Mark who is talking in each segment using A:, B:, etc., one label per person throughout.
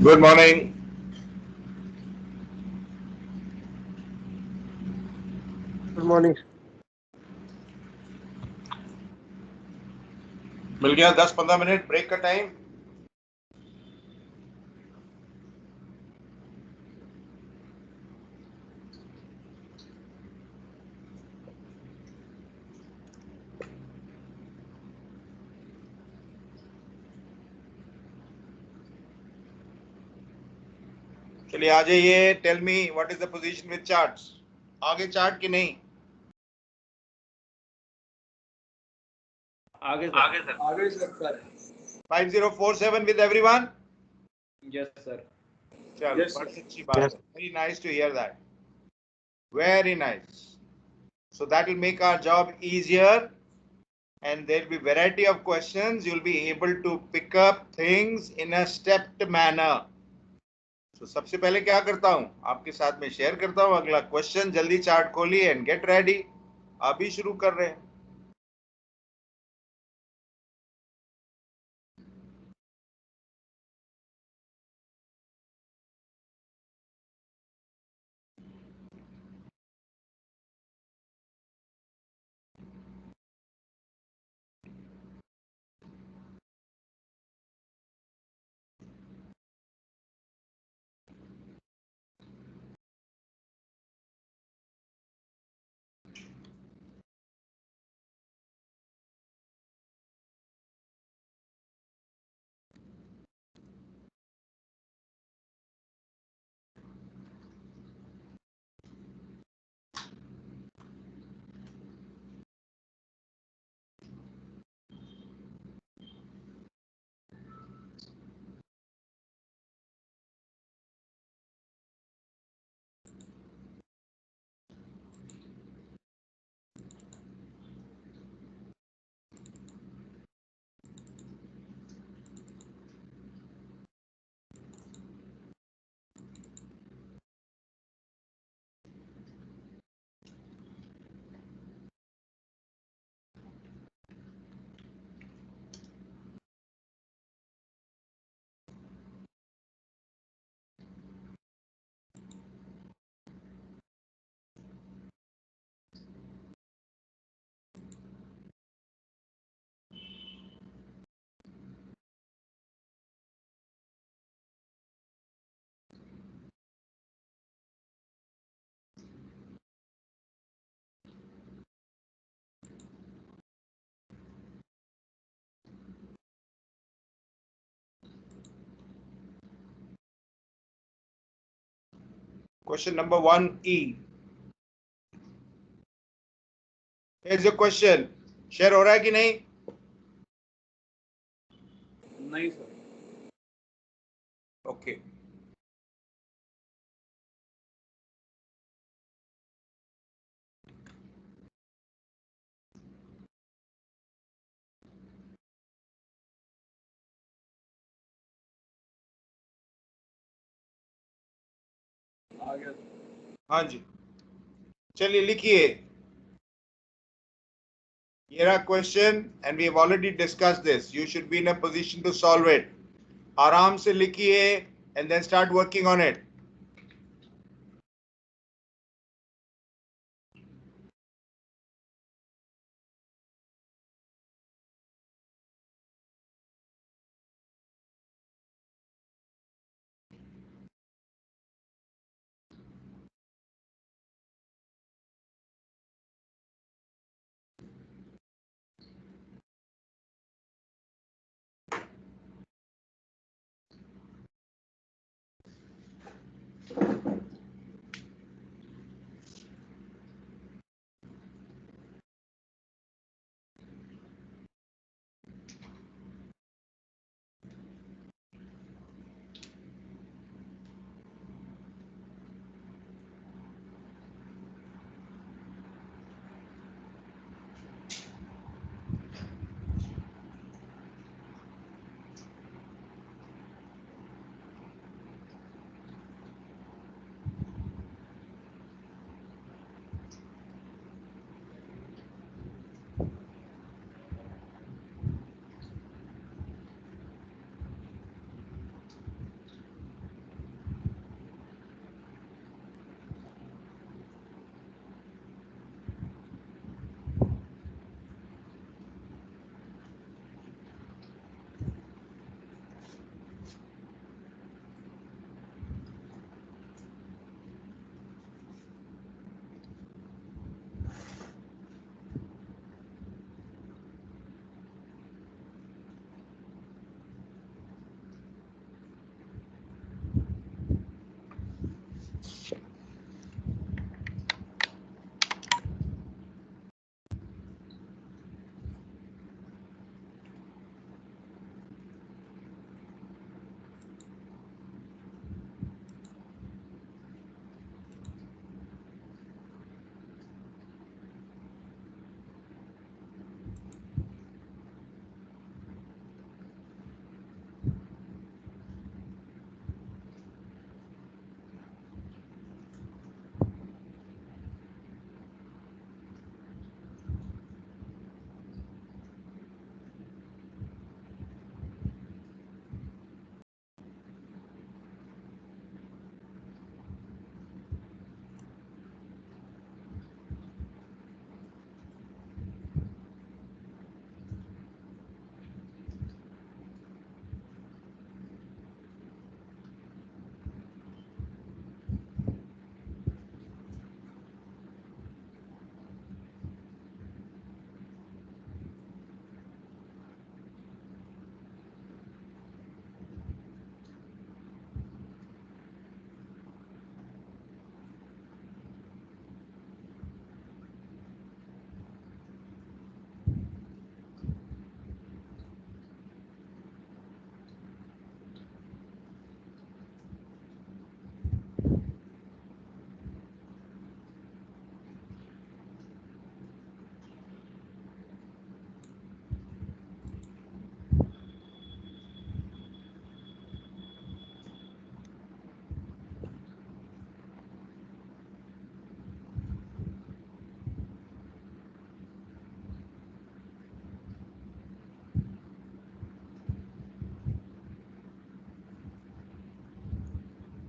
A: Good morning.
B: Good morning.
A: मिल गया 10-15 minute break का टाइम। चलिए आ जाइए। Tell me what is the position with charts. आगे चार्ट की नहीं,
C: आगे सर।
B: आगे sir
A: 5047 with everyone.
C: Yes sir.
A: चलो
B: Yes, sir.
A: बड़ी अच्छी बात है। Very nice to hear that. Very nice. So that will make our job easier and there will be variety of questions. You'll be able to pick up things in a stepped manner. So सबसे पहले क्या करता हूं, आपके साथ में share करता हूं अगला क्वेश्चन। जल्दी चार्ट खोलिए एंड गेट रेडी। अभी शुरू कर रहे हैं। Question number 1E. Here's your question. Share हो रहा है कि नहीं?
C: नहीं सर।
A: ओके।
B: आ गया।
A: हाँ जी, चलिए लिखिए। Here are question and we have already discussed this. You should be in a position to solve it. आराम से लिखिए and then start working on it.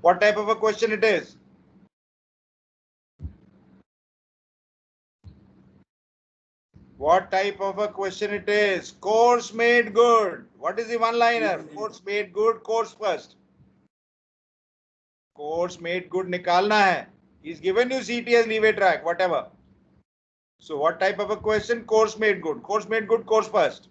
A: What type of a question it is? What type of a question it is? Course made good. What is the one liner? Course made good, course first. Course made good निकालना है. He's given you CTS leeway track, whatever. So what type of a question? Course made good. Course made good, course first.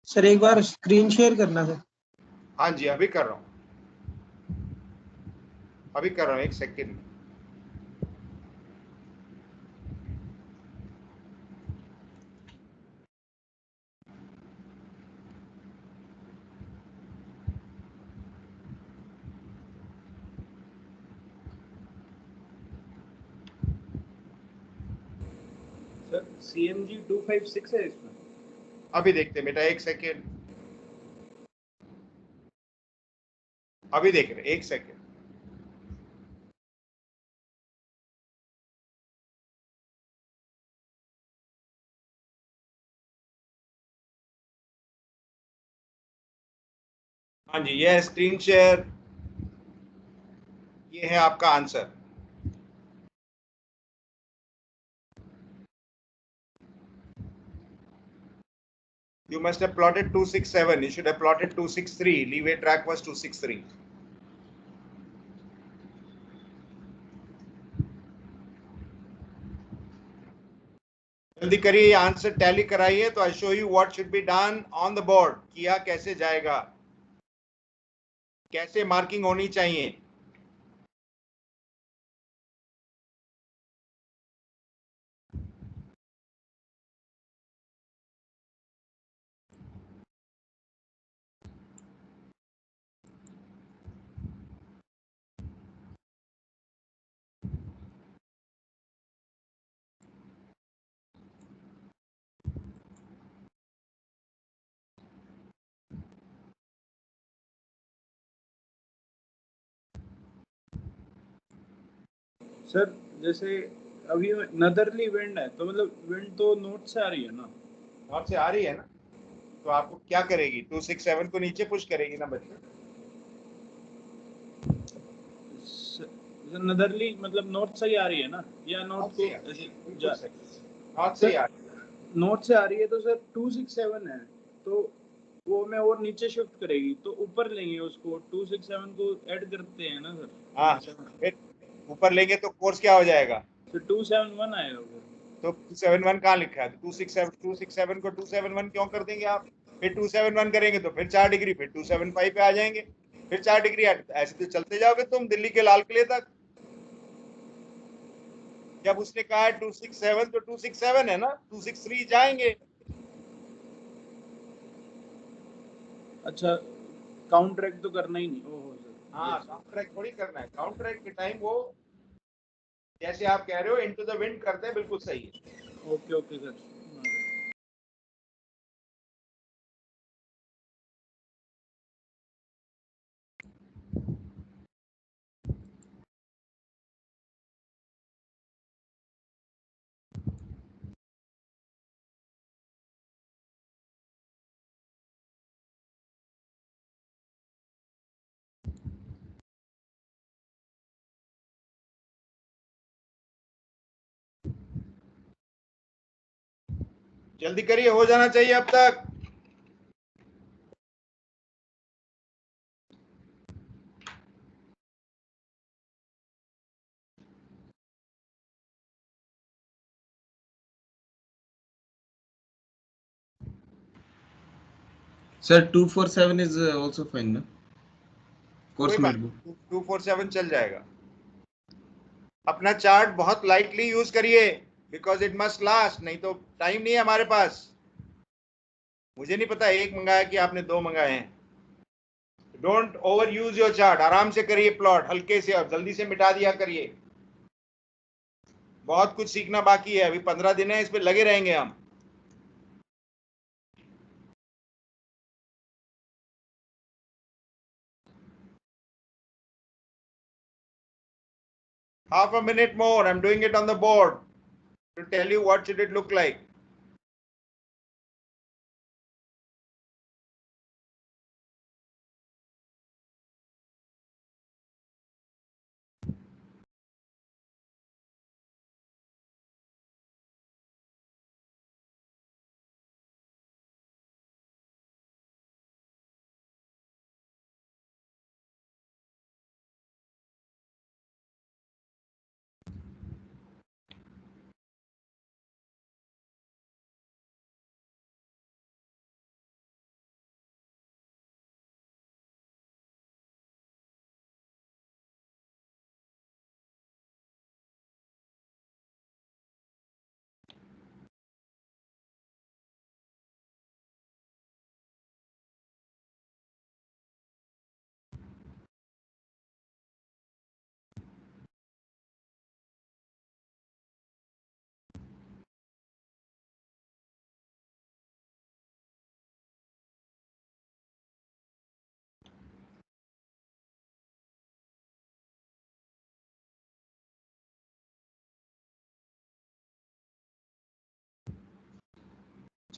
B: Sir एक बार screen share करना sir.
A: हाँ जी, अभी कर रहा हूँ. अभी कर रहा हूँ, एक सेकेंड.
C: सर CMG 256 है इसमें।
A: अभी देखते हैं बेटा, एक सेकेंड, अभी देख रहे, एक सेकेंड। हाँ जी, ये स्क्रीन शेयर, ये है आपका answer. You must have plotted 267. You should have plotted 263. Leeway track was 263. जल्दी करिए, आंसर टैली कराइए, तो I show you what should be done on the board. किया कैसे जाएगा, कैसे मार्किंग होनी चाहिए।
C: सर जैसे अभी नदरली विंड है, तो मतलब विंड तो नॉर्थ से आ रही है ना।
A: नॉर्थ से आ रही है ना, तो आपको क्या करेगी, 267 को नीचे पुश करेगी ना बच्चे।
C: नदरली मतलब नॉर्थ से ही आ रही है ना, या नॉर्थ को
A: नॉर्थ से आ रही है।
C: नॉर्थ से आ रही है, तो सर 267 है, तो वो मैं और नीचे शिफ्ट करेगी, तो ऊपर लेंगे उसको, 267 को ऐड करते हैं ना सर।
A: हाँ, फिर ऊपर लेंगे तो कोर्स क्या हो जाएगा,
C: तो 271 आएगा फिर।
A: तो 271 कहाँ लिखा है, 267 को 271 क्यों कर देंगे आप। फिर 271 करेंगे तो फिर 4 डिग्री, फिर 275 पे आ जाएंगे, फिर 4 डिग्री, ऐसे तो चलते जाओगे तुम दिल्ली के लाल किले तक। जब उसने कहा है 267 तो 267 है ना, 263 जाएंगे।
C: अच्छा, काउंटर ट्रैक तो करना ही नहीं। ओहो सर।
A: हाँ, काउंटर ट्रैक थोड़ी करना है, काउंटर ट्रैक के टाइम वो जैसे आप कह रहे हो इनटू द विंड करते हैं, बिल्कुल सही है।
C: Okay okay sir.
A: जल्दी करिए, हो जाना चाहिए अब तक।
D: Sir, 247 is also fine, no?
A: कोई
D: Course
A: बात
D: notebook.
A: 247 चल जाएगा। अपना चार्ट बहुत लाइटली यूज करिए, बिकॉज इट मस्ट लास्ट, नहीं तो टाइम नहीं है हमारे पास। मुझे नहीं पता एक मंगाया कि आपने दो मंगाए हैं। Don't over use your chart, आराम से करिए प्लॉट, हल्के से, और जल्दी से मिटा दिया करिए। बहुत कुछ सीखना बाकी है, अभी 15 दिन है, इस पे लगे रहेंगे हम। Half a minute more, I'm doing it on the board to tell you what should it look like.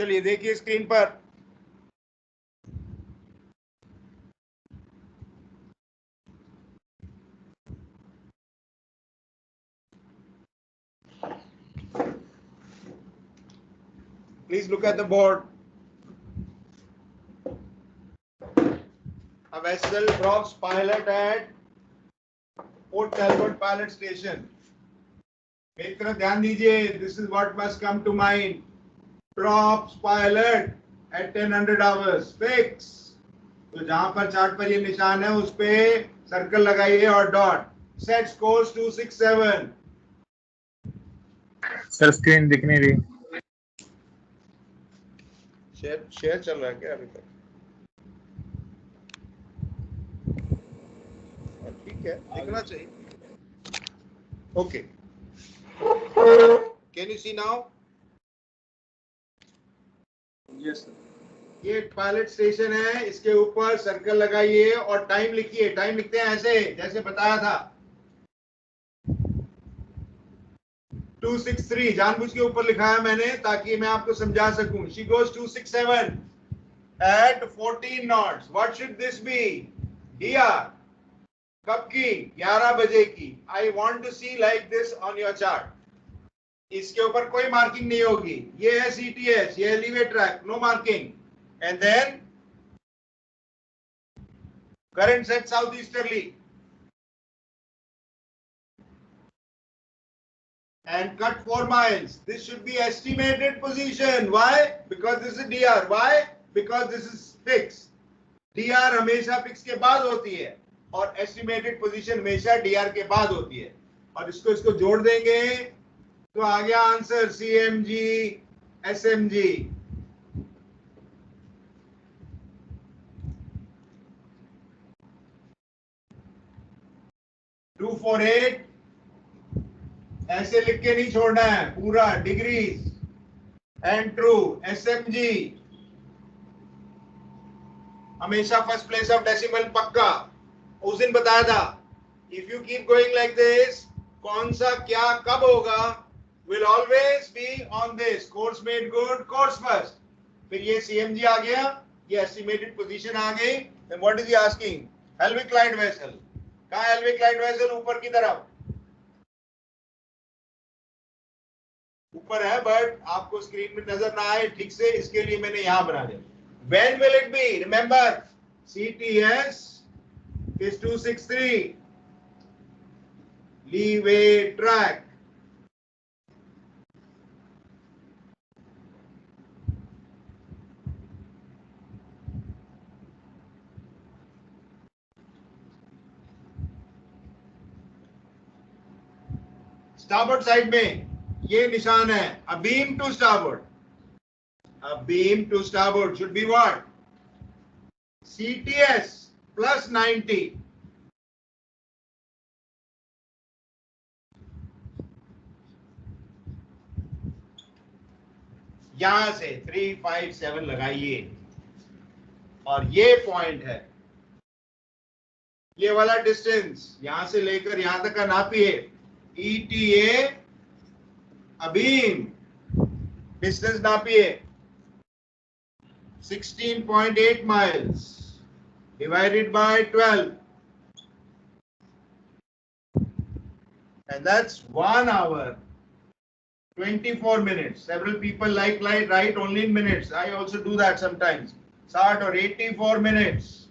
A: चलिए देखिए स्क्रीन पर, please look at the board. A vessel drops pilot at Port Talbot pilot station. एक तरफ ध्यान दीजिए, this is what must come to mind. Drops pilot at 1000 hours. Fix. तो जहां पर चार्ट पर ये निशान है उस पे सर्कल लगाइए और dot. Sets course 267.
E: Sir screen दिख नहीं रही.
A: शेयर चल रहा है क्या अभी तक? ठीक है, दिखना चाहिए. Okay, can you see now?
C: Yes sir.
A: ये एक पायलट स्टेशन है, इसके ऊपर सर्कल लगाइए और टाइम लिखिए. टाइम लिखते हैं ऐसे जैसे बताया था, 263 जानबूझ के ऊपर लिखा है मैंने ताकि मैं आपको समझा सकूं. She goes 267 at 14 knots. What should this be? Here. कब की? 11 बजे की. I want to see like this on your chart. इसके ऊपर कोई मार्किंग नहीं होगी. ये है CTS, ये है leeway track, no marking. And then current set southeasterly. And cut 4 miles. This should be estimated position. Why? Because this is DR. Why? Because this is fixed. DR हमेशा fix के बाद होती है और estimated position हमेशा DR के बाद होती है. और इसको जोड़ देंगे तो आ गया आंसर CMG SMG. (248) ऐसे लिख के नहीं छोड़ना है, पूरा डिग्रीज. And true. SMG हमेशा फर्स्ट प्लेस ऑफ डेसिमल पक्का. उस दिन बताया था, if you keep going like this, कौन सा क्या कब होगा, will always be on this. Course made good, course first. फिर ये CMG आ गया, ये एस्टिमेटेड पोजीशन आ गई. Then what is he asking? Helwick Clyde vessel. कहां है हेल्विक क्लाइड वेसल? ऊपर की तरफ ऊपर है, बट आपको स्क्रीन में नजर ना आए ठीक से, इसके लिए मैंने यहां बना दिया. When will it be? Remember, CTS is 263. Leeway track. Starboard side में ये निशान है, a beam to starboard. A beam to starboard should be what? CTS plus 90. यहां से 357 लगाइए और ये पॉइंट है, ये वाला डिस्टेंस यहां से लेकर यहां तक का नापिए. ETA अबीम डिस्टेंस नापिए. 16.8 miles divided by 12, and that's 1 hour 24 minutes. Several people like write only in minutes. I also do that sometimes. 60 or 84 minutes,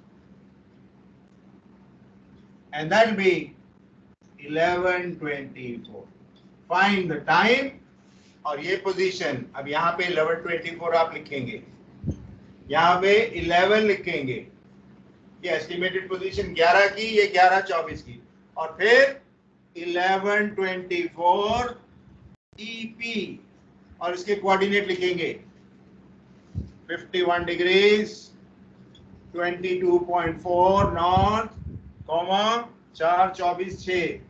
A: and that will be 11:24. Find the time और ये position. अब यहाँ पे 11:24 आप लिखेंगे, यहाँ पे 11 लिखेंगे. ये एस्टिमेटेड पोजीशन 11 की, ये 11:24 की, और फिर 11:24 EP और इसके कोऑर्डिनेट लिखेंगे. 51 degrees, 22.4 north, 4:24.6.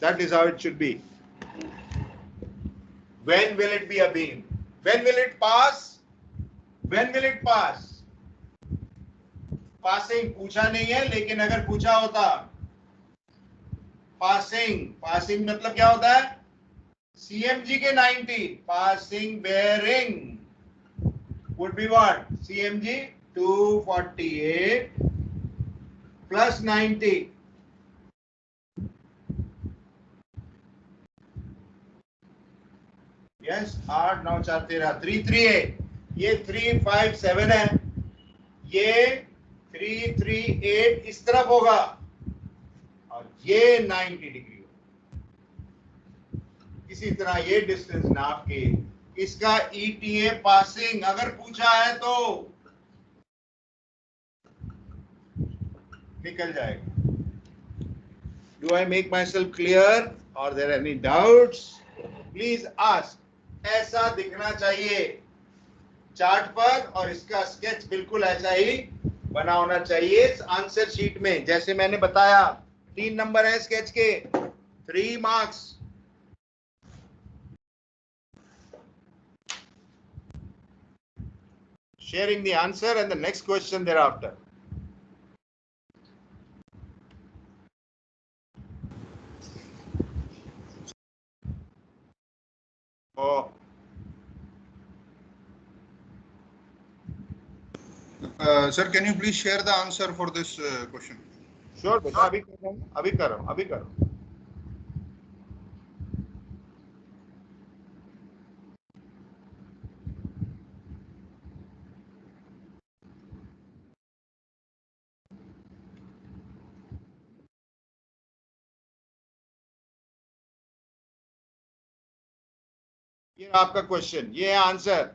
A: That is how it should be. When will it be a beam? When will it pass? When will it pass? Passing पूछा नहीं है, लेकिन अगर पूछा होता पासिंग मतलब क्या होता है? CMG के 90 passing bearing would be what? CMG 248 plus 90. Yes, 8 9 4 13 338. ये 357 है, ये 338 इस तरफ होगा और ये 90 डिग्री होगा। इसी तरह ये डिस्टेंस नाप के इसका ETA पासिंग अगर पूछा है तो निकल जाएगा। Do I make myself clear or there are any doubts? Please ask. ऐसा दिखना चाहिए चार्ट पर और इसका स्केच बिल्कुल ऐसा ही बना होना चाहिए आंसर शीट में। जैसे मैंने बताया 3 नंबर है स्केच के, 3 marks. Sharing the answer and the next question thereafter. Oh.
E: Sir, can you please share the answer for this question?
A: Sure, बेटा अभी कर रहा हूँ, अभी कर रहा हूँ। ये आपका क्वेश्चन, ये है answer.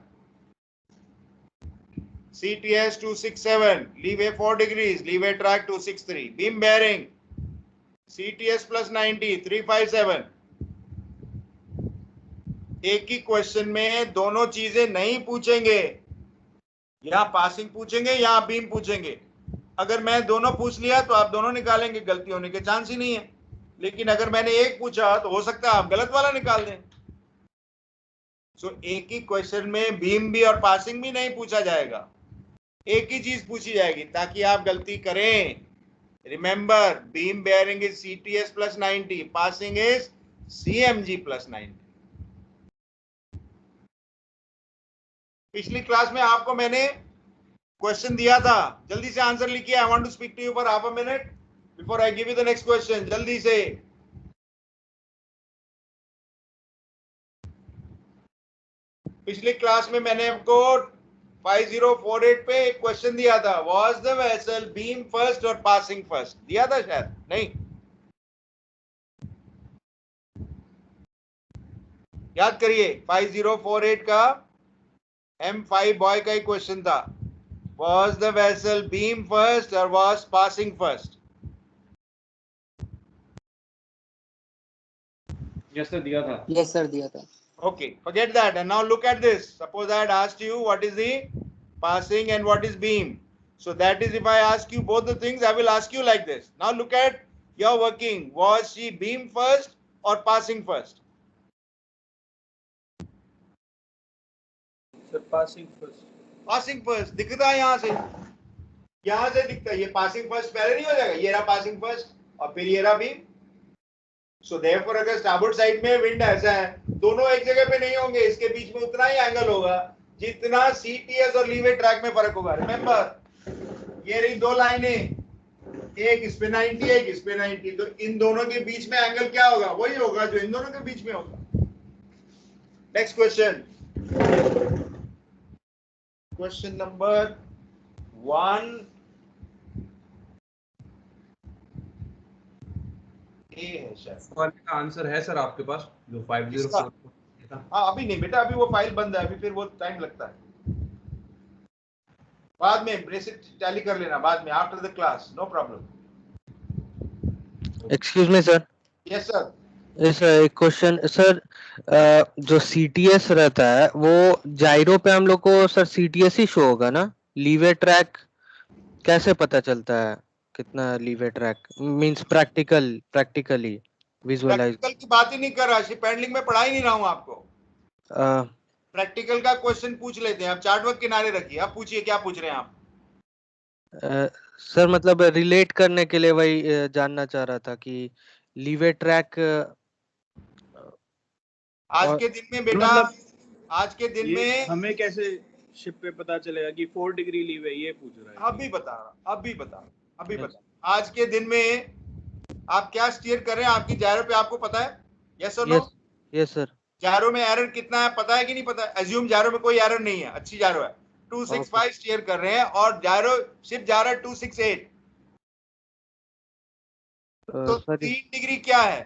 A: CTS 267, leeway 4 degrees, leeway track 263, beam bearing, CTS plus 90, 357। एक ही क्वेश्चन में दोनों चीजें नहीं पूछेंगे, यहाँ पासिंग पूछेंगे, यहाँ बीम पूछेंगे। अगर मैं दोनों पूछ लिया तो आप दोनों निकालेंगे, गलती होने के चांस ही नहीं है। लेकिन अगर मैंने एक पूछा तो हो सकता है आप गलत वाला निकाल दें। सो एक ही क्वेश्चन में बीम भी और पासिंग भी नहीं पूछा जाएगा, एक ही चीज पूछी जाएगी ताकि आप गलती करें। Remember, beam bearing is CTS plus 90, passing is CMG plus 90। पिछली क्लास में आपको मैंने क्वेश्चन दिया था, जल्दी से आंसर लिखिए। I want to speak to you for half a minute before I give you the next question. जल्दी से पिछली क्लास में मैंने आपको 5048 पे एक क्वेश्चन दिया था, was the vessel beam first और पासिंग फर्स्ट, दिया था शायद, नहीं? याद करिए, 5048 का M5 बॉय का ही क्वेश्चन था, was the vessel beam first और was passing first?
C: Yes sir, दिया था।
B: यस सर, दिया था।
A: Okay, forget that and now look at this. Suppose I had asked you what is the passing and what is beam. So that is, if I ask you both the things, I will ask you like this. Now look at your working. Was she beam first or passing first?
C: Sir passing first.
A: Passing first. दिखता है यहाँ से दिखता है। ये passing first पहले नहीं हो जाएगा? ये रहा passing first और फिर ये रहा beam. So therefore अगर स्टारबोर्ड साइड में विंड ऐसा है, दोनों एक जगह पे नहीं होंगे, इसके बीच में उतना ही एंगल होगा जितना CTS और लीवे ट्रैक में फर्क होगा। रिमेंबर, ये रही दो लाइनें, एक इस पे 90, एक इस पे 90, तो इन दोनों के बीच में एंगल क्या होगा? वही होगा जो इन दोनों के बीच में होगा। नेक्स्ट क्वेश्चन, क्वेश्चन नंबर 1 है शायद।
F: सवाल का आंसर है सर आपके पास, जो 504 था?
A: हाँ अभी नहीं बेटा, अभी वो फाइल बंद है, अभी फिर वो टाइम लगता है। बाद में बेसिक टैली कर लेना, बाद में after the class, no problem.
G: Excuse me sir.
A: Yes sir.
G: इस एक क्वेश्चन सर, जो CTS रहता है वो जाइरो पे हम लोग को सर CTS ही शो होगा ना? लीवे ट्रैक कैसे पता चलता है कितना leeway track? Means practically visualize.
A: Practical की बात ही नहीं कर रहा, शिप हैंडलिंग में पढ़ा ही नहीं रहा हूँ आपको। प्रैक्टिकल का क्वेश्चन पूछ लेते हैं। आप चार्ट वर्क किनारे रखिए, आप पूछिए क्या पूछ रहे हैं आप।
G: सर मतलब रिलेट करने के लिए वही जानना चाह रहा था कि लीवे ट्रैक
A: आज
G: और
A: के दिन में बेटा,
C: मतलब
A: आज के दिन
C: ये
A: में
C: हमें कैसे शिप पे पता चलेगा कि 4 डिग्री लीव है, ये पूछ रहा है।
A: अभी बता रहा, अभी बता, अभी
G: Yes.
A: बता। आज के दिन में आप क्या स्टीयर कर रहे हैं, आपकी जायरो पे आपको पता है? यस और no?
G: Yes yes sir.
A: Gyro में एरर कितना है पता है कि नहीं पता है? एज्यूम जायरो में कोई एरर नहीं है, अच्छी जायरो है, 265 स्टीयर कर रहे हैं और जायरो शिप जा रहा है 268, तो
G: सर
A: 3 डिग्री क्या है?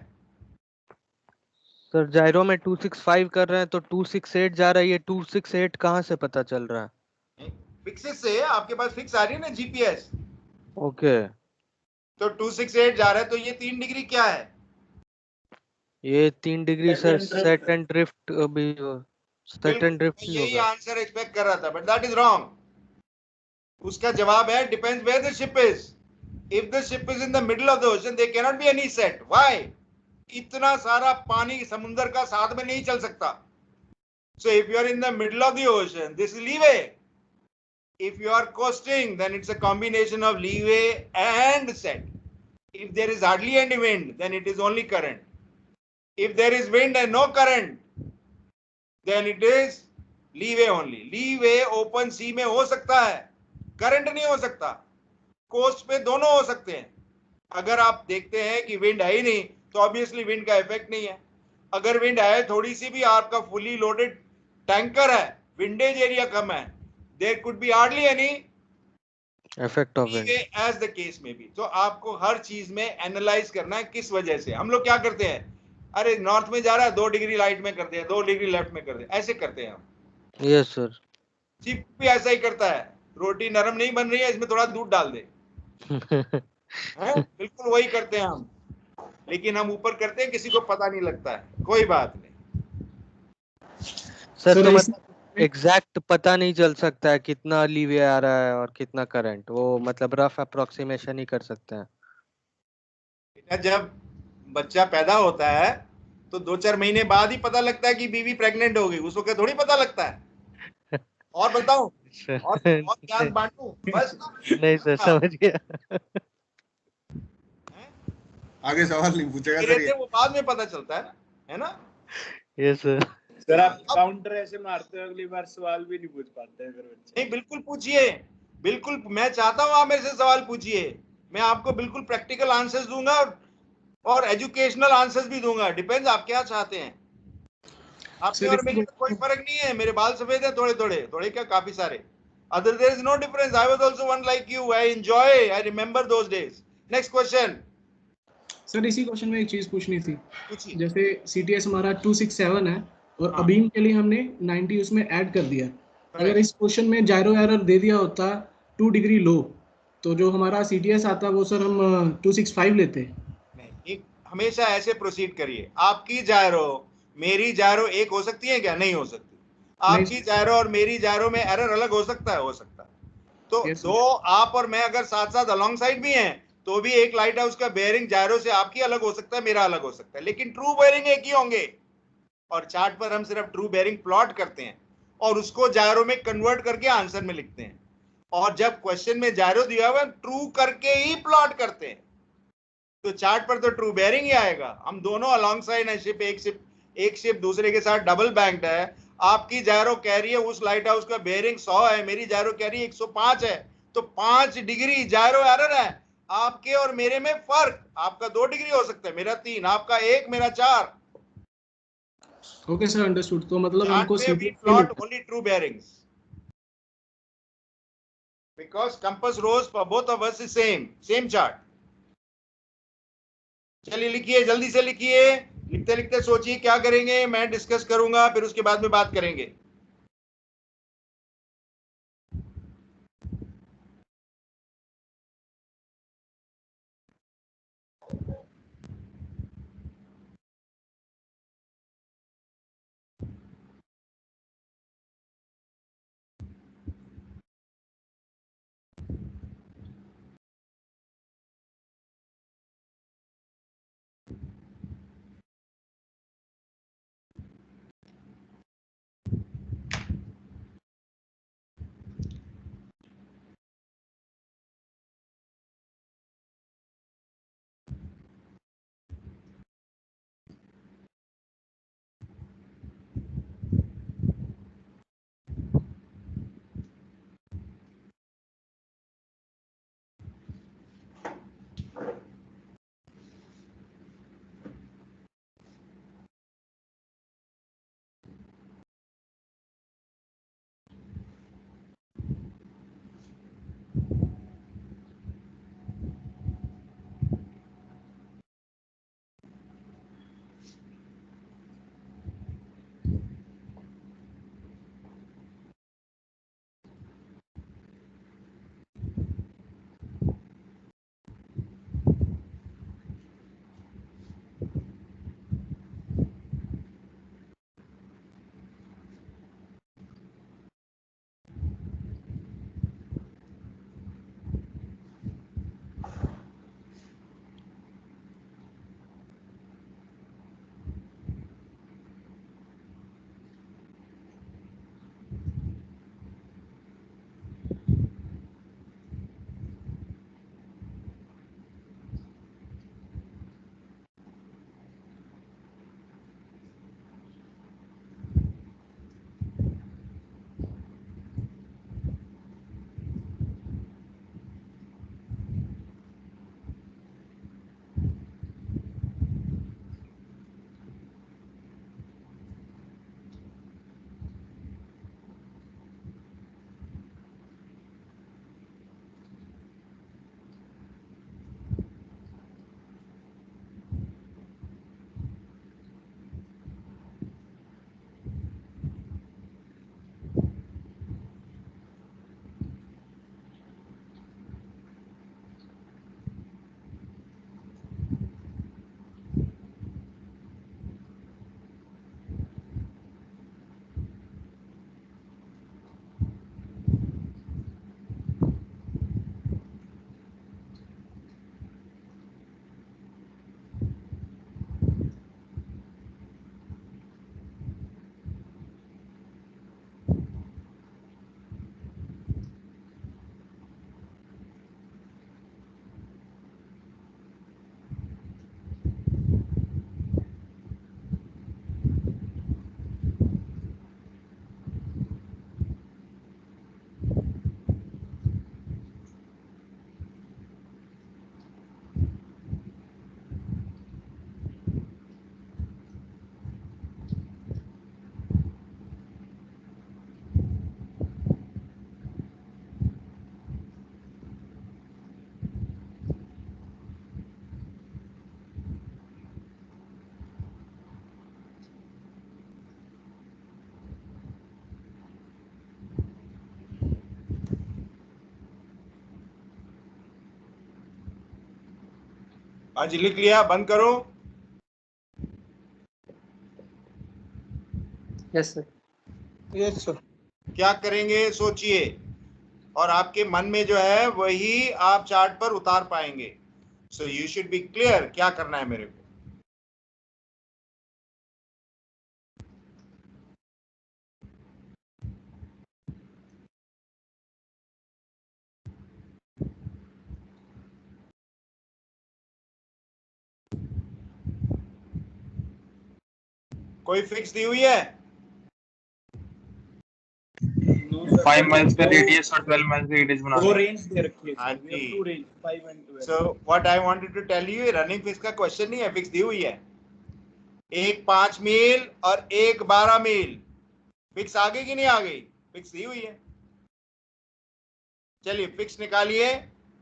G: सर जायरो में 265 कर रहे हैं तो 268 जा रहा है, ये 268 कहाँ से पता चल रहा है?
A: फिक्सेस से आपके पास फिक्स आ रही है ना जीपीएस,
G: ओके
A: तो 268 जा रहा है, तो ये 3 डिग्री क्या है?
G: ये 3 degree sir
C: Set and drift
G: set
C: है।
G: एंड ड्रिफ्ट भी सेट
A: बिल्कुल,
G: एंड ड्रिफ्ट
A: मैं
G: ही
A: यही
G: होगा।
A: आंसर एक्सपेक्ट कर रहा था, बट दैट इज रॉन्ग। उसका जवाब है depends where the ship is. If the ship is in the middle of the ocean there can not be any set. Why? इतना सारा पानी समुद्र का साथ में नहीं चल सकता। So if you are in the middle of the ocean this is leeway. If you are coasting, then it's a combination of leeway and set. If there is hardly any wind, then it is only current. If there is wind and no current, then it is leeway only. Leeway open sea में हो सकता है, current नहीं हो सकता। Coast पे दोनों हो सकते हैं। अगर आप देखते हैं कि विंड है ही नहीं, तो ऑब्वियसली विंड का इफेक्ट नहीं है। अगर विंड है थोड़ी सी भी, आपका फुली लोडेड टैंकर है, विंडेज एरिया कम है, there could be hardly any
G: effect of wind.
A: As the case में भी। तो आपको हर चीज में एनालाइज करना है किस वजह से। हम लोग क्या करते हैं, अरे नॉर्थ में जा रहा है 2 डिग्री राइट में कर दे, 2 डिग्री लेफ्ट में कर दे, ऐसे करते हैं हम।
G: Yes sir.
A: चिप भी ऐसा ही करता है, रोटी नरम नहीं बन रही है, इसमें थोड़ा दूध डाल दे, है? बिल्कुल वही करते हैं हम, लेकिन हम ऊपर करते हैं, किसी को पता नहीं लगता है, कोई बात नहीं।
G: सर
B: सर
G: तो
B: इसी
G: मतलब एग्जैक्ट पता नहीं चल सकता है कितना लीवे आ रहा है और कितना करंट, वो मतलब रफ अप्रोक्सीमेशन ही कर सकते हैं।
A: बेटा जब बच्चा पैदा होता है तो 2-4 महीने बाद ही पता लगता है कि बीवी प्रेग्नेंट हो गई, उसको क्या थोड़ी पता लगता है? और बताऊं, और ज्ञान बांटूं बस?
G: नहीं सर समझ गया।
A: हैं?
E: आगे सवाल नहीं पूछेगा
A: धीरे
E: सर
A: से
E: ये।
A: वो बाद में पता चलता है ना?
G: Yes sir.
C: सर आप
A: अब
C: काउंटर ऐसे मारते हो, अगली बार सवाल भी नहीं पूछ पाते हैं फिर बच्चे।
A: नहीं, बिल्कुल पूछिए, बिल्कुल मैं चाहता हूं आप मेरे से सवाल पूछिए, मैं आपको बिल्कुल प्रैक्टिकल आंसर्स दूंगा और एजुकेशनल आंसर्स भी दूंगा। डिपेंड्स आप क्या चाहते हैं। आपके
B: सर
A: और मेरे में कोई फर्क नहीं है, मेरे बाल सफेद है थोड़े थोड़े, थोड़े क्या काफी सारे। Other there is no difference. I was also one like you, I enjoy, I remember those days. Next question
B: sir इसी क्वेश्चन में एक चीज पूछनी थी।
A: पूछिए।
B: जैसे सीटीएस हमारा 267 है और
A: हाँ,
B: अबीम के लिए हमने 90 उसमें ऐड कर दिया। अगर
A: करेक्ट।
B: इस क्वेश्चन में जायरो एरर दे दिया होता 2 डिग्री लो, तो जो हमारा सीटीएस आता वो सर हम 265 लेते।
A: नहीं, एक हमेशा ऐसे प्रोसीड करिए। आपकी जायरो मेरी जायरो एक हो सकती है क्या? नहीं हो सकती।
B: नहीं
A: आपकी जायरो और मेरी जायरो में एरर अलग हो सकता है? हो सकता है। तो
B: यस
A: दो, आप और मैं अगर साथ साथ अलोंग साइड भी हैं, तो भी एक लाइट हाउस का बेयरिंग जायरो से आपकी अलग हो सकता है, मेरा अलग हो सकता है, लेकिन ट्रू बेयरिंग एक ही होंगे। और चार्ट पर हम सिर्फ ट्रू बेयरिंग प्लॉट करते हैं और उसको जायरो में कन्वर्ट करके आंसर में लिखते हैं। और जब क्वेश्चन में जायरो दिया हुआ ट्रू करके ही प्लॉट करते हैं, तो चार्ट पर तो ट्रू बेयरिंग ही आएगा। हम दोनों अलोंग साइड है, एक शिप दूसरे के साथ डबल बैंक्ड है। आपकी जायरो कह रही है उस लाइट हाउस का बेयरिंग 100 है, मेरी जायरो कह रही है 105 है, तो 5 डिग्री जायरो एरर है। आपके और मेरे में फर्क, आपका 2 डिग्री हो सकता है, मेरा 3, आपका 1, मेरा 4।
B: Okay sir understood. तो मतलब
A: चार्ट
B: हमको
A: में वी
B: सीटीएस नहीं
A: प्लॉट
B: लेना।
A: Only true bearings because compass rose for both of us is same chart। चलिए लिखिए, जल्दी से लिखिए, लिखते लिखते सोचिए क्या करेंगे, मैं डिस्कस करूंगा फिर उसके बाद में बात करेंगे। हाँ जी, लिख लिया, बंद करो।
H: Yes sir.
B: Yes sir.
A: क्या करेंगे सोचिए, और आपके मन में जो है वही आप चार्ट पर उतार पाएंगे। So you should be clear क्या करना है मेरे को। कोई फिक्स दी हुई है?
F: 5 miles का रेडियस और 12 miles का रेडियस बना
C: वो
F: लो।
C: रेंज दे रखी है
A: हाँ
C: sir, we have
A: G.
C: To range 5 and 12।
A: So what I wanted to tell you, running fix का क्वेश्चन नहीं है, फिक्स दी हुई है। एक 5 मील और एक 12 मील। फिक्स आ गई कि नहीं आ गई? फिक्स दी हुई है। चलिए फिक्स निकालिए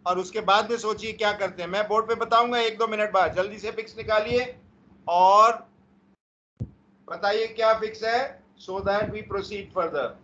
A: और उसके बाद में सोचिए क्या करते हैं। मैं बोर्ड पे बताऊंगा 1-2 मिनट बाद। जल्दी से फिक्स निकालिए और बताइए क्या फिक्स है, so that we proceed further.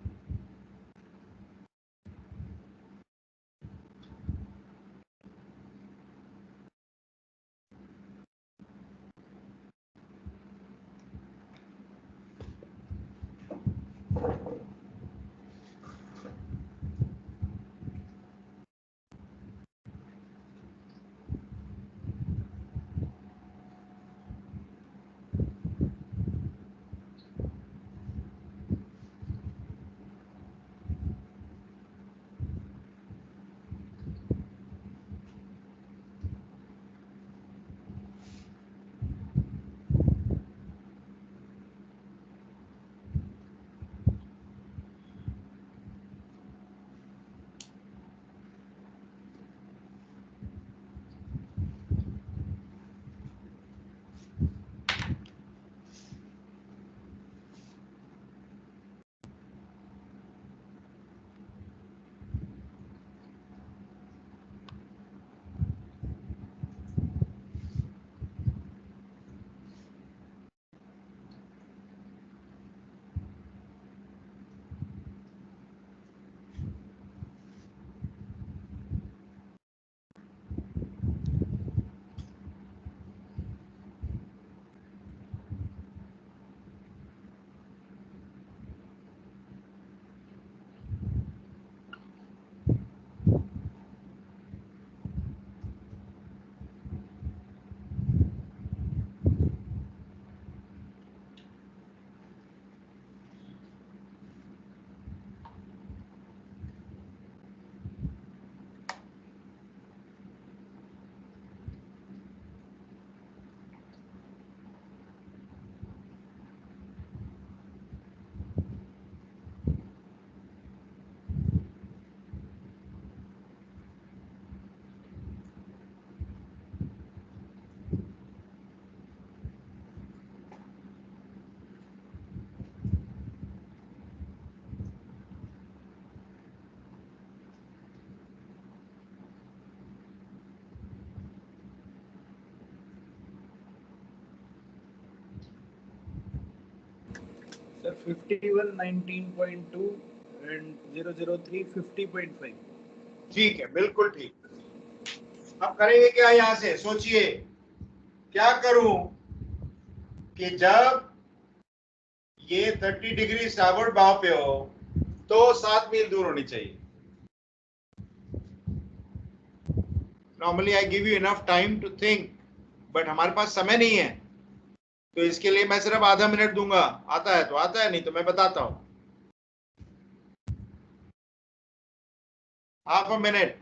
C: Sir 51 19.2 and 003 50.5।
A: ठीक है, बिल्कुल ठीक। अब करेंगे क्या यहां से, सोचिए क्या करूं कि जब ये 30 डिग्री स्टारबोर्ड बाव पे हो तो 7 मील दूर होनी चाहिए। Normally I give you enough time to think, but हमारे पास समय नहीं है, तो इसके लिए मैं सिर्फ आधा मिनट दूंगा। आता है तो आता है, नहीं तो मैं बताता हूं। Half a minute.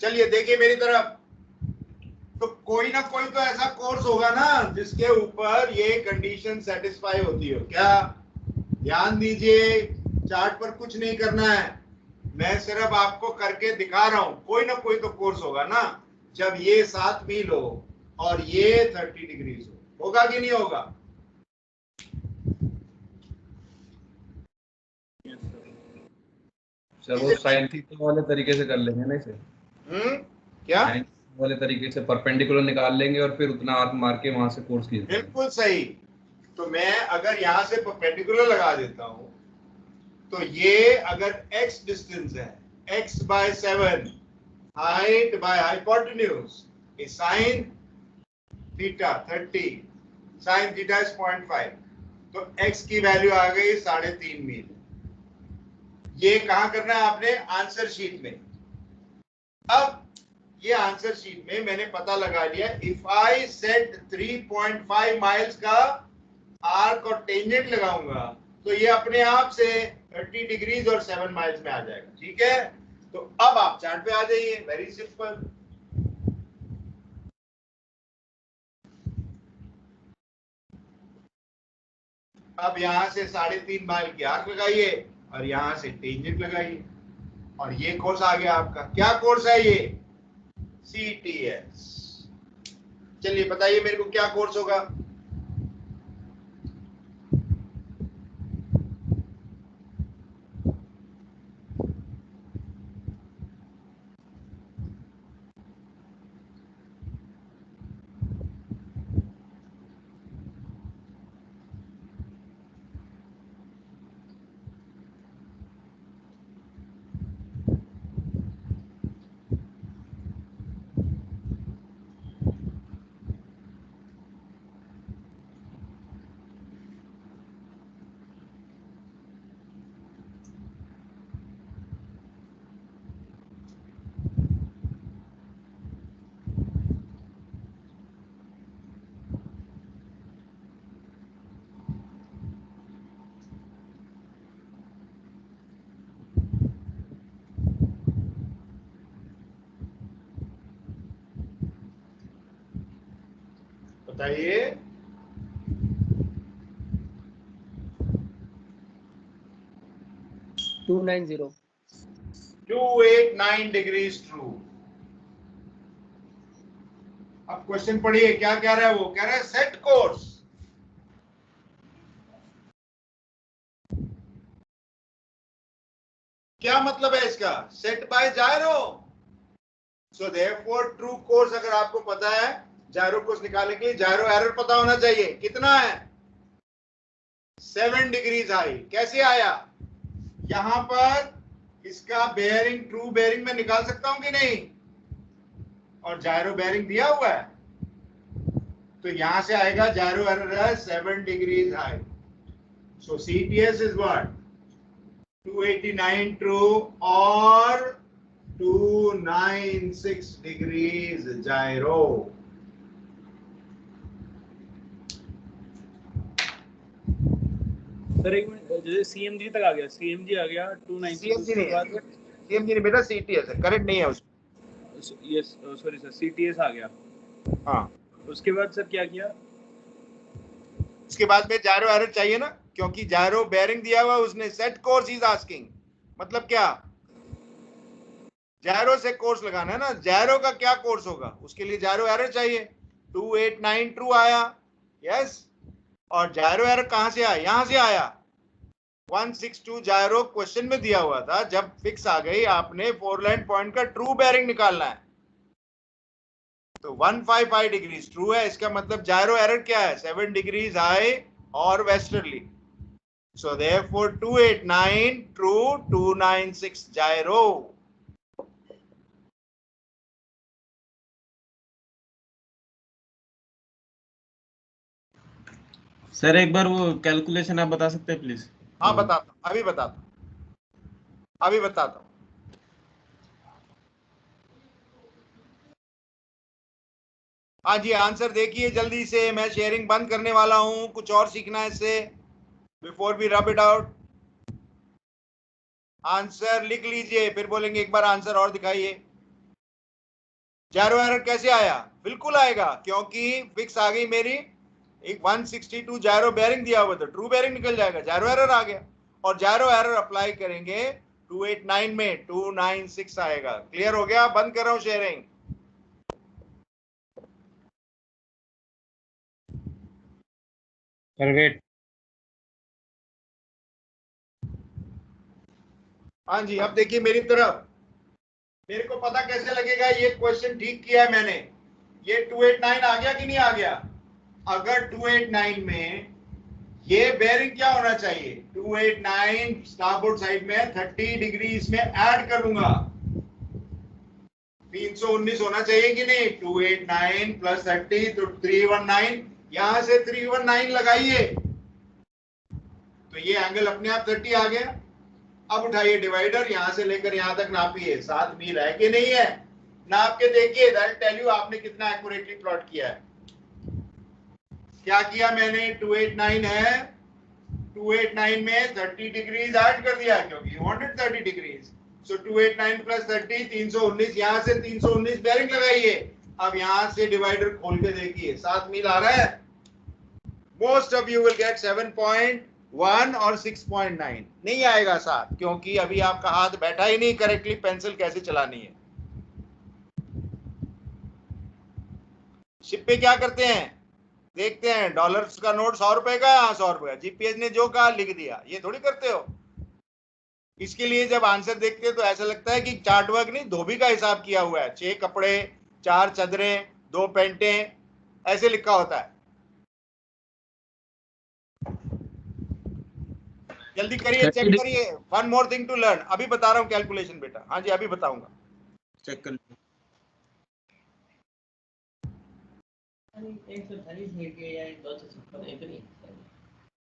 A: चलिए देखिए मेरी तरफ, तो कोई ना कोई तो ऐसा कोर्स होगा ना जिसके ऊपर ये कंडीशन सेटिस्फाई होती हो। क्या? ध्यान दीजिए, चार्ट पर कुछ नहीं करना है, मैं सिर्फ आपको करके दिखा रहा हूं। कोई ना कोई तो कोर्स होगा ना जब ये 7 मील हो और ये 30 डिग्रीज हो। होगा कि नहीं होगा?
F: सर वो साइन थीटा वाले तरीके से कर लेंगे ना इसे।
A: क्या
F: वाले तरीके से परपेंडिकुलर निकाल लेंगे और फिर उतना आर्क मार के वहां से कोर्स खींच देंगे।
A: बिल्कुल सही। तो मैं अगर यहां से परपेंडिकुलर लगा देता हूं तो ये अगर x डिस्टेंस है, x by 7 height by hypotenuse is sine theta 30, sine theta is 0.5, तो x की वैल्यू आ गई 3.5 मील। ये कहां करना है आपने? आंसर शीट में। अब ये आंसर शीट में मैंने पता लगा लिया, इफ आई सेट 3.5 माइल्स का आर्क और टेंजेंट लगाऊंगा तो ये अपने आप से 30 डिग्रीज और 7 माइल्स में आ जाएगा। ठीक है, तो अब आप चार्ट पे आ जाइए, वेरी सिंपल। अब यहां से 3.5 माइल की आर्क लगाइए और यहां से टेंजेंट लगाइए और ये कोर्स आ गया आपका। क्या कोर्स है ये? CTS। चलिए बताइए मेरे को क्या कोर्स होगा? बताइए। 289 डिग्रीज ट्रू। अब क्वेश्चन पढ़िए, क्या कह रहा है वो? कह रहा है सेट कोर्स। क्या मतलब है इसका? Set by gyro. So therefore true course अगर आपको पता है, जायरो कोर्स निकालने के लिए जायरो एरर पता होना चाहिए। कितना है? 7 डिग्रीज हाई। कैसे आया? यहां पर इसका बेयरिंग, ट्रू बेयरिंग में निकाल सकता हूं कि नहीं? और जायरो बेयरिंग दिया हुआ है, तो यहां से आएगा जायरो एरर है 7 degrees high. So CTS is what? 289 true और 296 डिग्रीज जायरो।
C: सर एक मिनट, जैसे CMG तक आ गया, CMG आ गया 290
A: CMG नहीं
C: के बाद
A: है, CMG नहीं बेटा, CTS है, करंट नहीं है उसमें।
C: यस सॉरी सर, CTS आ गया।
A: हाँ,
C: उसके बाद सर क्या किया?
A: उसके बाद में जायरो एरर चाहिए ना, क्योंकि जायरो बेयरिंग दिया हुआ उसने। सेट कोर्स इज आस्किंग, मतलब क्या? जायरो से कोर्स लगाना है ना। जायरो का क्या कोर्स होगा? उसके लिए जायरो एरर चाहिए। 289 ट्रू आया, यस। और जायरो एरर कहां से आया? यहां से आया। 162 जायरो क्वेश्चन में दिया हुआ था। जब फिक्स आ गई, आपने 4 लाइन पॉइंट का ट्रू बेयरिंग निकालना है। तो 155 डिग्रीज ट्रू है, इसका मतलब जायरो एरर क्या है? 7 डिग्रीज हाई और westerly. So therefore 289 true, 296 gyro.
D: Sir एक बार वो कैलकुलेशन आप बता सकते हैं प्लीज?
A: हाँ बताता हूं, अभी बताता हूं, अभी बताता हूं। हाँ जी, आंसर देखिए जल्दी से। मैं शेयरिंग बंद करने वाला हूं, कुछ और सीखना है इससे, before we rub it out. Answer लिख लीजिए, फिर बोलेंगे एक बार आंसर और दिखाइए। जायरो एरर कैसे आया? बिल्कुल आएगा, क्योंकि फिक्स आ गई मेरी। एक 162 जायरो बेयरिंग दिया हुआ, तो ट्रू बेयरिंग निकल जाएगा, जायरो एरर आ गया। और जायरो एरर अप्लाई करेंगे 289 में, 296 आएगा। क्लियर हो गया? बंद कर रहा हूं शेयरिंग।
B: वेट।
A: हाँ जी, अब देखिए मेरी तरफ। मेरे को पता कैसे लगेगा ये क्वेश्चन ठीक किया है मैंने? ये 289 आ गया कि नहीं आ गया? अगर 289 में ये बेयरिंग क्या होना चाहिए? 289 स्टारबोर्ड साइड में 30 डिग्री इसमें ऐड कर लूंगा, 319 होना चाहिए कि नहीं? 289 प्लस 30 तो 319, यहां से 319 लगाइए तो ये एंगल अपने आप 30 आ गया। अब उठाइए डिवाइडर, यहां से लेकर यहां तक नापिए, 7 मील है कि नहीं है? नाप के देखिए, दैट टेल यू आपने कितना एक्यूरेटली प्लॉट किया है। क्या किया मैंने? 289 है, 289 में 30 डिग्रीज ऐड कर दिया क्योंकि you wanted 30 degrees. So 289 plus 30 319, यहां से 319 बेयरिंग लगाइए। अब यहां से डिवाइडर खोल के देखिए, 7 मील आ रहा है। Most of you will get 7.1 और 6.9, नहीं आएगा 7, क्योंकि अभी आपका हाथ बैठा ही नहीं करेक्टली पेंसिल कैसे चलानी है। शिप पे क्या करते हैं? देखते हैं डॉलर्स का नोट 100 रुपए का, 100 रुपए का, जीपीएस ने जो कहा लिख दिया, ये थोड़ी करते हो। इसके लिए जब आंसर देखते हैं तो ऐसा लगता है कि चार्ट वर्क नहीं, धोबी का हिसाब किया हुआ है, 6 कपड़े, 4 चादरें, 2 पेंटें, ऐसे लिखा होता है। जल्दी करिए, चेक करिए। One more thing to learn, अभी बता रहा हूँ कैलकुलेशन बेटा। हाँ जी, अभी बताऊंगा,
D: चेक कर लो।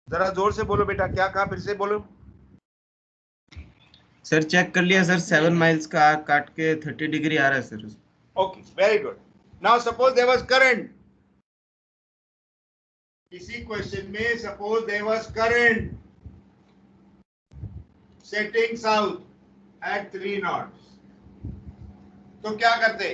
A: जरा जोर से बोलो बेटा, क्या कहा? फिर से बोलो।
D: सर चेक कर लिया सर, 7 माइल्स का आर्क काट के 30 डिग्री आ रहा है sir.
A: Okay, very good. Now suppose there was current, इसी क्वेश्चन में suppose there was current setting south at 3 knots, तो क्या करते?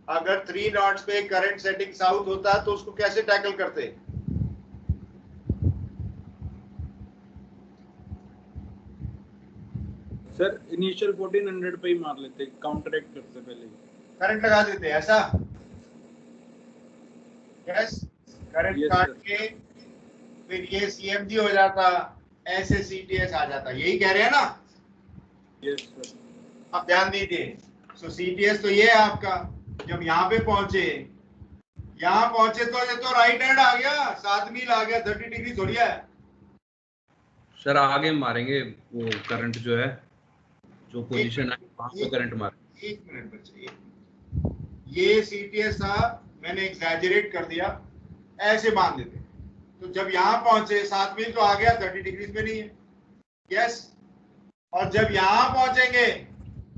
A: अगर 3 नॉट्स पे करंट सेटिंग साउथ होता तो उसको कैसे टैकल करते?
C: सर इनिशियल 1400 पे ही मार लेते, काउंटर एक्ट करते पहले,
A: करंट लगा देते, ऐसा? यस, करंट काट के फिर ये सीएमजी हो जाता, ऐसे सीटीएस आ जाता, यही कह रहे हैं ना?
C: Yes sir.
A: अब ध्यान दीजिए, सो सीटीएस तो ये है आपका। जब यहाँ पे पहुंचे, यहाँ पहुंचे तो ये तो राइट हैंड आ गया, 7 मील आ गया, 30 डिग्री थोड़ी है।
F: सर आगे मारेंगे वो करंट जो है, जो पोजीशन है वहां पे करंट मारेंगे।
A: 1 मिनट बच्चे, ये सीटीएस था, मैंने एग्जैजरेट कर दिया, ऐसे बांध देते। तो जब यहाँ पहुंचे 7 मील तो आ गया, 30 डिग्री में नहीं है। यस, और जब यहाँ पहुंचेंगे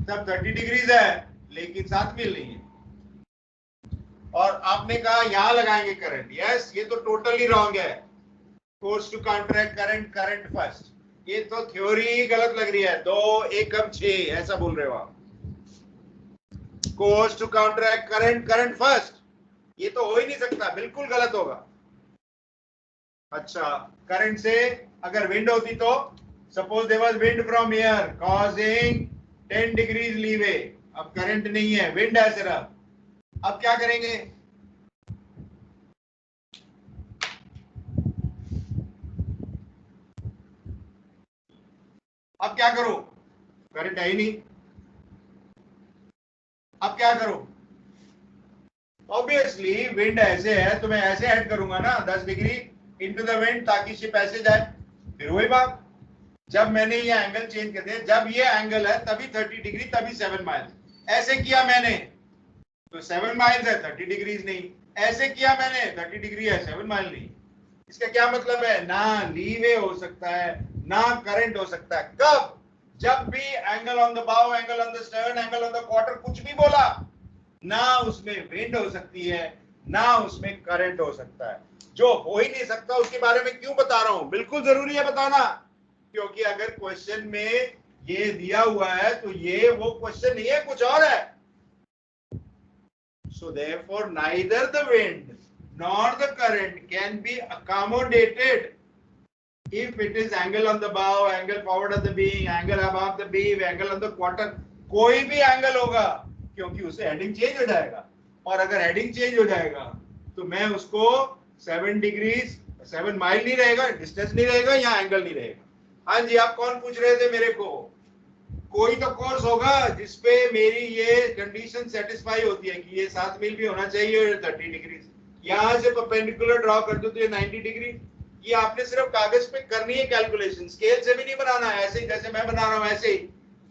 A: तब 30 डिग्रीज है लेकिन 7 मील नहीं है। और आपने कहा यहां लगाएंगे करंट, यस, ये तो टोटली रॉन्ग है। Force to counteract current, current first, ये तो थ्योरी ही गलत लग रही है। 2 एकम 6 ऐसा बोल रहे हो आप। Course to counteract current, current first, ये तो हो ही नहीं सकता, बिल्कुल गलत होगा। अच्छा, करंट से अगर विंड होती तो suppose there was wind from here causing 10 degrees leeway, अब करंट नहीं है, विंड है सिर्फ। अब क्या करेंगे? अब क्या करो? करंट है ही नहीं, अब क्या करो? ऑब्वियसली विंड ऐसे है तो मैं ऐसे ऐड करूंगा ना, 10 डिग्री इनटू द विंड, ताकि शिप ऐसे जाए। फिर वही बात, जब मैंने ये एंगल चेंज कर दिया, जब ये एंगल है तभी 30 डिग्री, तभी 7 माइल्स। ऐसे किया मैंने तो 7 माइल्स है, 30 डिग्रीज नहीं। ऐसे किया मैंने, 30 डिग्री है, 7 माइल नहीं। इसका क्या मतलब है? ना लीवे हो सकता है, ना करंट हो सकता है। कब? जब भी एंगल ऑन द बाउ, angle on the stern, angle on the quarter कुछ भी बोला, ना उसमें विंड हो सकती है, ना उसमें करंट हो सकता है। जो हो ही नहीं सकता उसके बारे में क्यों बता रहा हूं? बिल्कुल जरूरी है बताना, क्योंकि अगर क्वेश्चन में ये दिया हुआ है तो ये वो क्वेश्चन नहीं है, कुछ और है। So therefore neither the wind nor the current can be accommodated if it is angle on the bow, angle forward of the beam, angle above the beam, angle on the quarter, कोई भी angle होगा, क्योंकि उससे heading change हो जाएगा। और अगर heading change हो जाएगा तो मैं उसको 7 डिग्रीज, 7 माइल नहीं रहेगा, डिस्टेंस नहीं रहेगा, यहाँ एंगल नहीं रहेगा। हाँ जी, आप कौन पूछ रहे थे मेरे को? कोई तो कोर्स होगा जिसपे मेरी ये कंडीशन सेटिस्फाई होती है कि ये 7 मील भी होना चाहिए और 30 डिग्री। यहां से परपेंडिकुलर ड्रॉ कर दो तो ये 90 डिग्री। ये आपने सिर्फ कागज पे करनी है कैलकुलेशन, स्केल से भी नहीं बनाना है, ऐसे ही जैसे मैं बना रहा हूं ऐसे ही।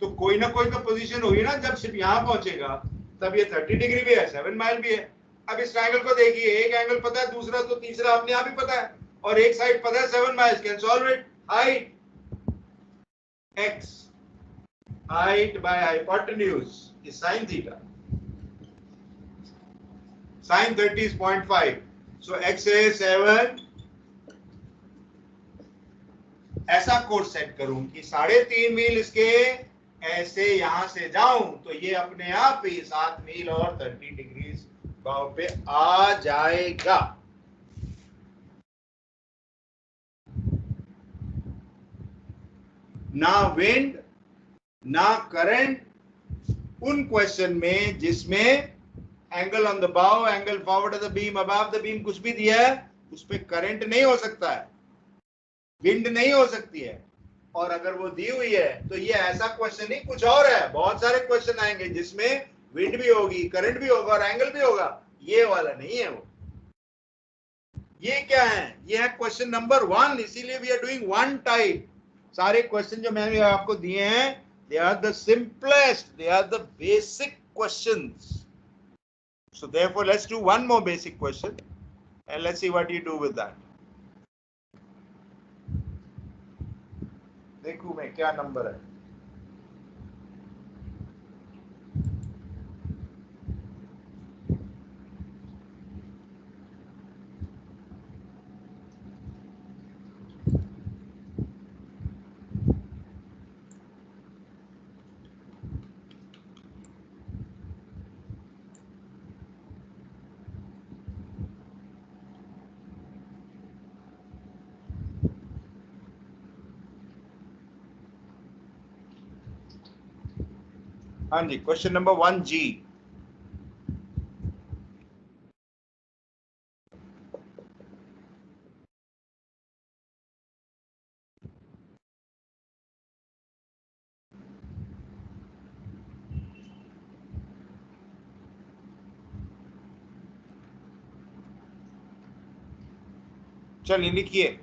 A: तो कोई ना कोई तो पोजीशन होगी ना जब शिप यहां पहुंचेगा, तब ये 30 डिग्री भी है, 7 माइल भी है। अब इस ट्रायंगल को देखिए, एक एंगल पता है, दूसरा तो तीसरा अपने आप ही पता है, और एक साइड पता है 7 miles. Can solve it. Height x, height by hypotenuse is sin theta. Sin 30 is 0.5. So x is 7. ऐसा कोर्स सेट करूं कि 3.5 मील इसके ऐसे यहां से जाऊं तो ये अपने आप ही 7 मील और 30 डिग्री भाव पे आ जाएगा। ना विंड ना करंट उन क्वेश्चन में जिसमें एंगल ऑन द बाउ, angle forward of the beam, above the beam कुछ भी दिया है, उस पे करंट नहीं हो सकता है, विंड नहीं हो सकती है। और अगर वो दी हुई है तो ये ऐसा क्वेश्चन नहीं, कुछ और है। बहुत सारे क्वेश्चन आएंगे जिसमें विंड भी होगी, करंट भी होगा और एंगल भी होगा। ये वाला नहीं है वो। ये क्या है? ये है क्वेश्चन नंबर 1, इसीलिए we are doing one type. सारे क्वेश्चन जो मैंने आपको दिए हैं, they are the simplest, they are the basic questions. So therefore let's do one more basic question and let's see what you do with that. देखूं मैं क्या number है। हाँ जी, क्वेश्चन नंबर 1G। चलिए लिखिए।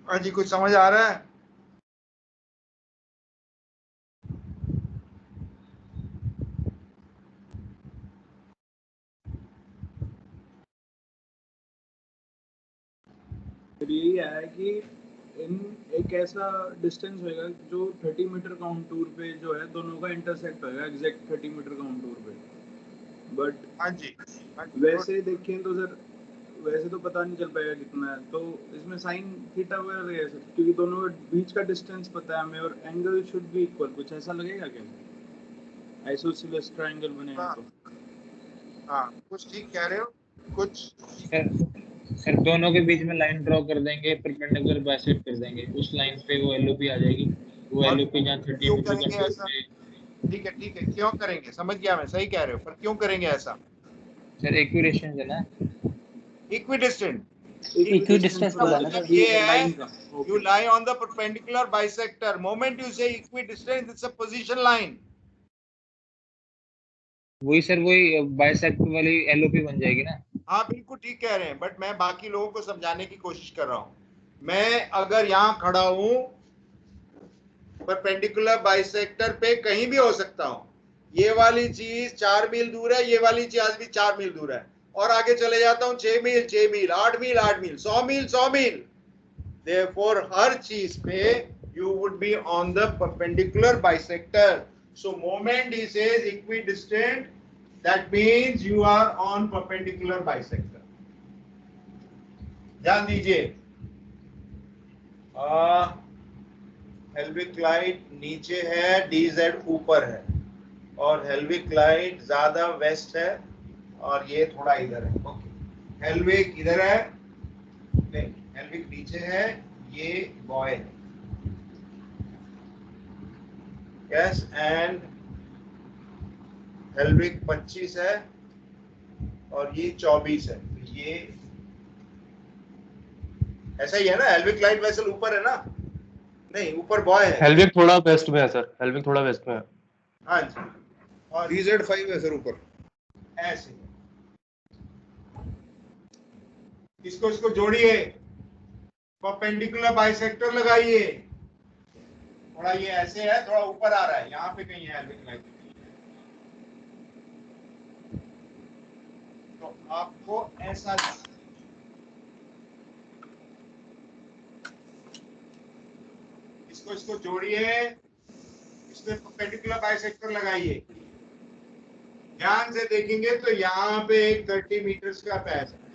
A: हाँ जी, कुछ समझ आ रहा है?
C: फिर यही है कि इन एक ऐसा डिस्टेंस होएगा जो 30 मीटर काउंटूर पे जो है दोनों का इंटरसेक्ट होएगा एग्जैक्ट 30 मीटर काउंटूर पे। बट
A: हाँ जी, हाँ जी,
C: वैसे देखें तो सर वैसे तो पता नहीं चल पाएगा कितना है, तो इसमें साइन थीटा वगैरह लगेगा सर, क्योंकि दोनों के बीच का डिस्टेंस पता है हमें और एंगल शुड बी इक्वल, कुछ ऐसा लगेगा क्या आइसोसेलेस ट्रायंगल बनेगा
A: हाँ,
C: तो?
A: हाँ, कुछ ठीक कह रहे हो, कुछ
H: सर दोनों के बीच में लाइन ड्रॉ कर देंगे, परपेंडिकुलर बाइसेक्ट कर देंगे, उस लाइन पे वो एलओपी आ जाएगी। वो
A: और
H: एलओपी जहाँ 30
A: क्यों
H: मीटर
A: करेंगे
H: का
A: ऐसा? ठीक है, ठीक है, क्यों करेंगे, समझ गया मैं, सही कह रहे हो, पर क्यों करेंगे ऐसा?
H: सर इक्विडिस्टेंस है ना,
A: इक्विडिस्टेंट
C: इक्विडिस्टेंस
A: मतलब
C: बताना
A: ये है,
C: लाइन का।
A: you lie on the perpendicular bisector. Moment you say equidistant, it's a position line.
H: वही सर वही बाइसेक्ट वाली एलओपी बन जाएगी ना।
A: हाँ, बिल्कुल ठीक कह रहे हैं, बट मैं बाकी लोगों को समझाने की कोशिश कर रहा हूं। मैं अगर यहाँ खड़ा हूं परपेंडिकुलर बाइसेक्टर पे, कहीं भी हो सकता हूं, ये वाली चीज 4 मील दूर है, ये वाली चीज भी 4 मील दूर है, और आगे चले जाता हूं 6 मील 6 मील 8 मील 8 मील 100 मील 100 मील। Therefore, हर चीज पे you would be on the perpendicular bisector. So, moment he says equidistant, that means you are on perpendicular bisector. ध्यान दीजिए, हेल्विक लाइट नीचे है, DZ ऊपर है, और हेल्विक लाइट ज्यादा वेस्ट है और ये थोड़ा इधर है। ओके, हेल्विक इधर है, नहीं हेल्विक नीचे है, ये बॉय है, यस, एंड हेल्विक 25 है और ये 24 है, तो ये ऐसा ही है ना, हेल्विक लाइट वेसल ऊपर है ना, नहीं ऊपर बॉय है,
I: हेल्विक थोड़ा वेस्ट में है सर, हेल्विक थोड़ा वेस्ट में है।
A: हाँ जी, और
E: DZ5 है सर ऊपर।
A: ऐसे इसको जोड़िए, परपेंडिकुलर बाइसेक्टर लगाइए, थोड़ा ये ऐसे है, थोड़ा ऊपर आ रहा है, यहाँ पे कहीं है हेल्विक लाइट, तो आपको ऐसा इसको जोड़िए, इसमें परपेंडिकुलर बाइसेक्टर लगाइए, ध्यान से देखेंगे तो यहाँ पे एक 30 मीटर्स का पैच है।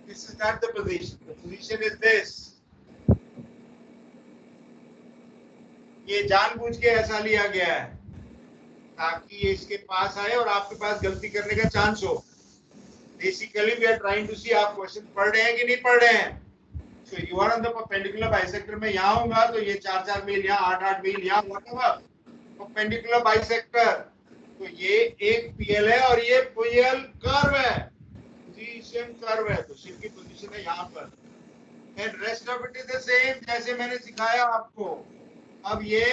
A: This is not the position. The position is this. ये जानबूझ के ऐसा लिया गया है ताकि ये इसके पास आए और आपके पास गलती करने का चांस हो। Basically, we are trying to see आप क्वेश्चन पढ़ रहे हैं कि नहीं पढ़ रहे हैं। So you are on the perpendicular bisector में यहाँ होगा तो ये 4-4 मील यहाँ 8-8 मील यहाँ whatever perpendicular bisector, तो ये एक PL है और ये PL कर्व है, पोजीशन कर्व है, तो शिप की पोजीशन है यहाँ पर, and rest of it is the same जैसे मैंने सिखाया आपको। अब ये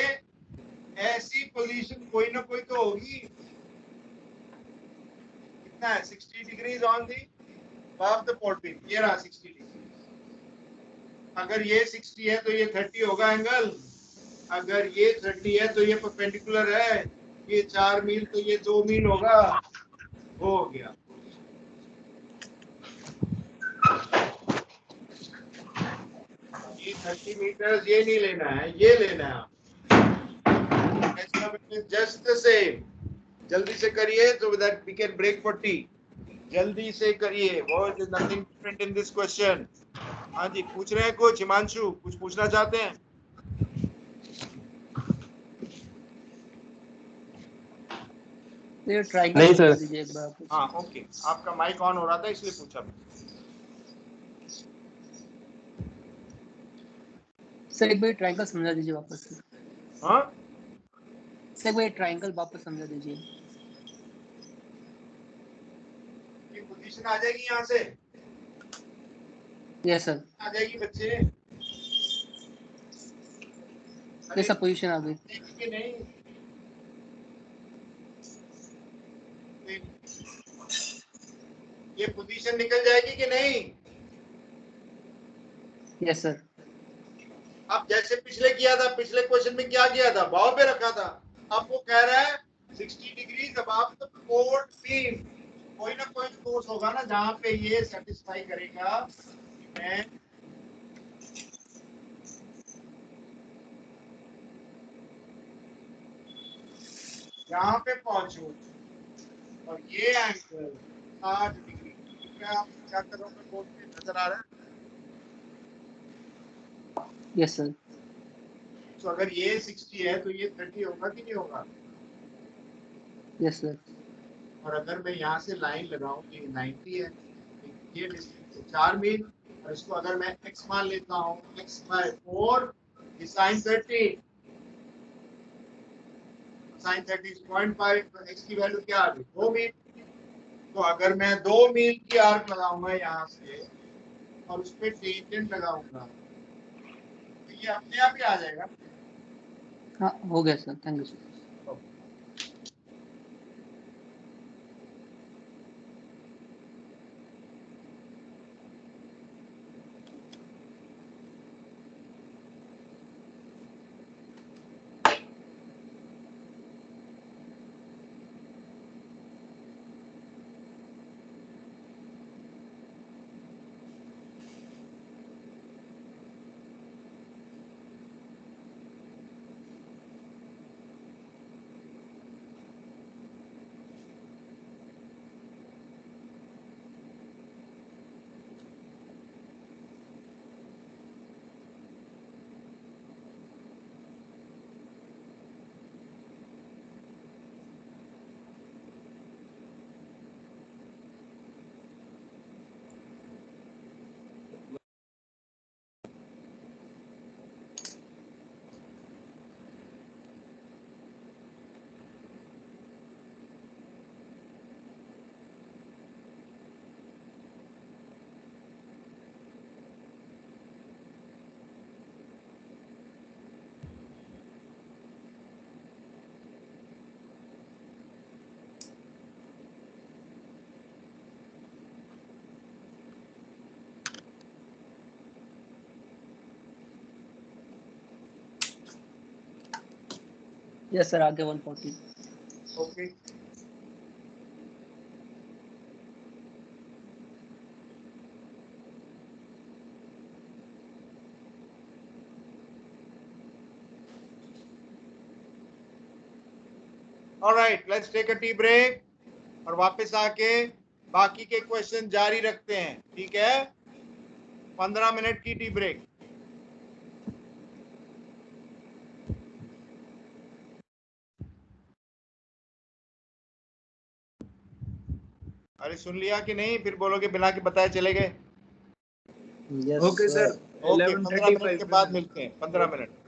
A: ऐसी पोजीशन कोई ना कोई तो होगी, कितना है 60 degrees on the above the port pin, ये रहा 60 डिग्री, अगर ये 60 है तो ये 30 होगा एंगल, अगर ये 30 है तो ये परपेंडिकुलर है, ये 4 मील तो ये 2 मील होगा, हो गया। ये 30 मीटर ये नहीं लेना है, ये लेना है, जस्ट द सेम। जल्दी से करिए so that we can break for tea. जल्दी से करिए, there is nothing different in this question. हाँ जी, पूछ रहे हैं कुछ, हिमांशु कुछ पूछना चाहते हैं?
I: नहीं सर।
A: हाँ ओके, आपका माइक ऑन हो रहा था इसलिए पूछा मैं।
J: सर एक बार ट्रायंगल समझा दीजिए वापस।
A: हाँ
J: सर एक बार ट्रायंगल वापस समझा दीजिए।
A: ये पोजीशन आ जाएगी यहाँ से,
J: यस सर।
A: आ जाएगी बच्चे,
J: ये सब पोजीशन आ गई
A: कि नहीं? ये पोजीशन निकल जाएगी कि नहीं?
J: Yes sir.
A: अब जैसे पिछले किया था, पिछले क्वेश्चन में क्या किया था, भाव पे रखा था। अब वो कह रहा है 60 degree above the code beam. कोई ना कोई सोर्स होगा ना जहां पे ये सेटिस्फाई करेगा कि मैं यहाँ पे पहुंचू और ये एंगल 60 डिग्री। क्या क्या कर रहा हूँ मैं, बोर्ड पे नजर आ रहा है?
J: Yes sir.
A: तो अगर ये 60 है तो ये 30 होगा कि नहीं होगा?
J: Yes sir.
A: और अगर मैं यहाँ से लाइन लगाऊं तो ये 90 है, ये डिस्टेंस है 4 मील, और इसको अगर मैं x मान लेता हूँ x/4, ये sin 30, sin 30 is 0.5, तो x की वैल्यू क्या आ गई 2 मील। तो अगर मैं 2 मील की आर्क लगाऊंगा यहाँ से और उस पर टेंजेंट लगाऊंगा तो ये अपने आप ही आ जाएगा।
J: हाँ हो गया sir, thank you sir. Yes sir, आगे 140।
A: Okay alright, let's take a tea break और वापस आके बाकी के क्वेश्चन जारी रखते हैं, ठीक है? 15 मिनट की टी ब्रेक। अरे सुन लिया कि नहीं? फिर बोलोगे बिना के बताए चले गए।
C: ओके सर,
A: ओके 15 मिनट के बाद मिलते हैं, 15 मिनट।